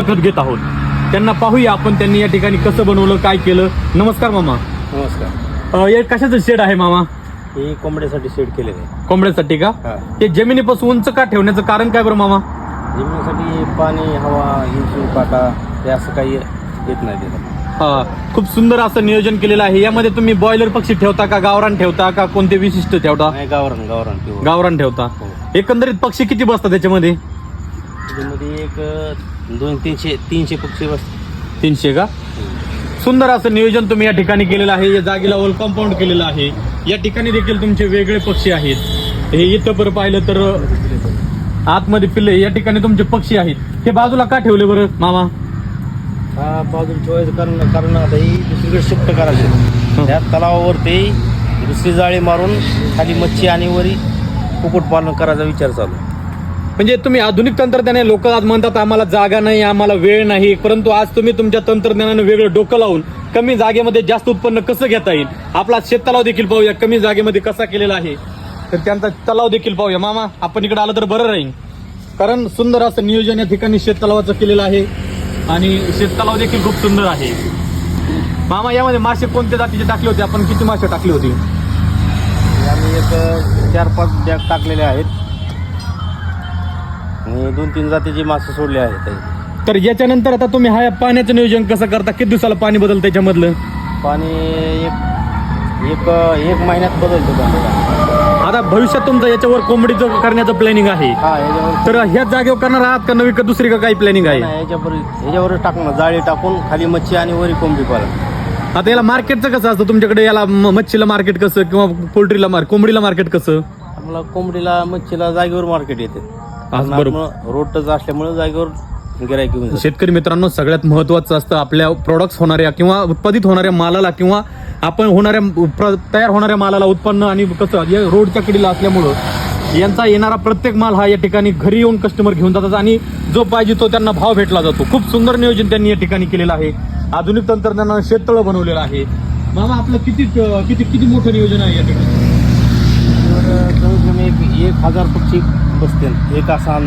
मुलाखत घेत आहोत. त्यांना पाहूया आपण त्यांनी या ठिकाणी कसं बनवलं, काय केलं. नमस्कार मामा. नमस्कार. हे कशाचं शेड आहे मामा? हे कोंबड्यासाठी शेड केलेलं आहे. कोंबड्यासाठी का? हा. ते जमिनीपासून उंच का ठेवण्याचं कारण काय बरं मामा? जमिनीसाठी पाणी, हवा, इंचू, काटा हे असं काही येत नाही त्याला. खूप सुंदर असं नियोजन केलेलं आहे. यामध्ये तुम्ही बॉयलर पक्षी ठेवता का, गावरान ठेवता का, कोणते विशिष्ट ठेवता? नाही, गावरान गावरान किंवा गावरान ठेवता. हो. एकंदरीत पक्षी किती बसतात त्याच्यामध्ये? त्याच्यामध्ये एक 200-300 पक्षी बसतात. 300 का? सुंदर असं नियोजन तुम्ही या ठिकाणी केलेलं आहे. या जागेला वॉल कंपाऊंड केलेलं आहे. या ठिकाणी देखील तुमचे वेगळे पक्षी आहेत. हे इथं बरं पाहिलं तर आतमध्ये पिल्ले, या ठिकाणी तुमचे पक्षी आहेत. हे बाजूला का ठेवले बरं मामा? हा बाजूला ठेवायचं कारण आता ही दुसरीकडे शिफ्ट करायचे. त्या तलावावर ते दुसरी जाळी मारून खाली मच्छी आणि वरी कुक्कुटपालन करायचा विचार चालू आहे. म्हणजे तुम्ही आधुनिक तंत्रज्ञान, लोक आज म्हणतात आम्हाला जागा नाही, आम्हाला वेळ नाही, परंतु आज तुम्ही तुमच्या तंत्रज्ञानानं वेगळं डोकं लावून कमी जागेमध्ये जास्त उत्पन्न कसं घेता येईल. आपला शेततलाव देखील पाहूया कमी जागेमध्ये कसा केलेला आहे. तर त्यांचा तलाव देखील पाहूया. मामा आपण इकडे आलं तर बरं राहील, कारण सुंदर असं नियोजन या ठिकाणी शेततलावाचं केलेलं आहे आणि शेततलाव देखील खूप सुंदर आहे. मामा यामध्ये मासे कोणत्या जातीचे टाकले होते आपण? किती मासे टाकले होते? आम्ही एक 4-5 बॅग टाकलेले आहेत आणि 2-3 जातीचे मासे सोडले आहेत. तर याच्यानंतर आता तुम्ही हा पाण्याचं नियोजन कसं करता? किती दिवसाला पाणी बदलतं त्याच्यामधलं? पाणी एक महिन्यात बदलतो पाणी. आता भविष्यात तुमचं याच्यावर कोंबडीचं करण्याचं प्लॅनिंग आहे, हा, याच्यावर तर ह्याच जागेवर करणार आहात का नवी का दुसरी का काही प्लॅनिंग आहे? याच्यावरच टाकणार, जाळी टाकून खाली मच्छी आणि वरी कोंबडी पालन. आता याला मार्केटचं कसं असतं तुमच्याकडे? याला मच्छीला मार्केट कसं किंवा पोल्ट्रीला कोंबडीला मार्केट कसं? आम्हाला कोंबडीला मच्छीला जागेवर मार्केट येते. रोड टच असल्यामुळे जागेवर गिराईक घेऊन जातात. शेतकरी मित्रांनो, सगळ्यात महत्वाचं असतं आपल्या प्रोडक्ट्स होणाऱ्या किंवा उत्पादित होणाऱ्या मालाला किंवा आपण तयार होणाऱ्या मालाला उत्पन्न आणि कसं या रोडच्या कडीला असल्यामुळं यांचा येणारा प्रत्येक माल हा या ठिकाणी घरी येऊन कस्टमर घेऊन जातात आणि जो पाहिजे तो त्यांना भाव भेटला जातो. खूप सुंदर नियोजन त्यांनी या ठिकाणी केलेलं आहे. आधुनिक तंत्रज्ञानानं शेततळं बनवलेलं आहे. मामा आपलं किती मोठं नियोजन आहे या ठिकाणी? कमीत कमी 1000 पक्षी बसतील एक असा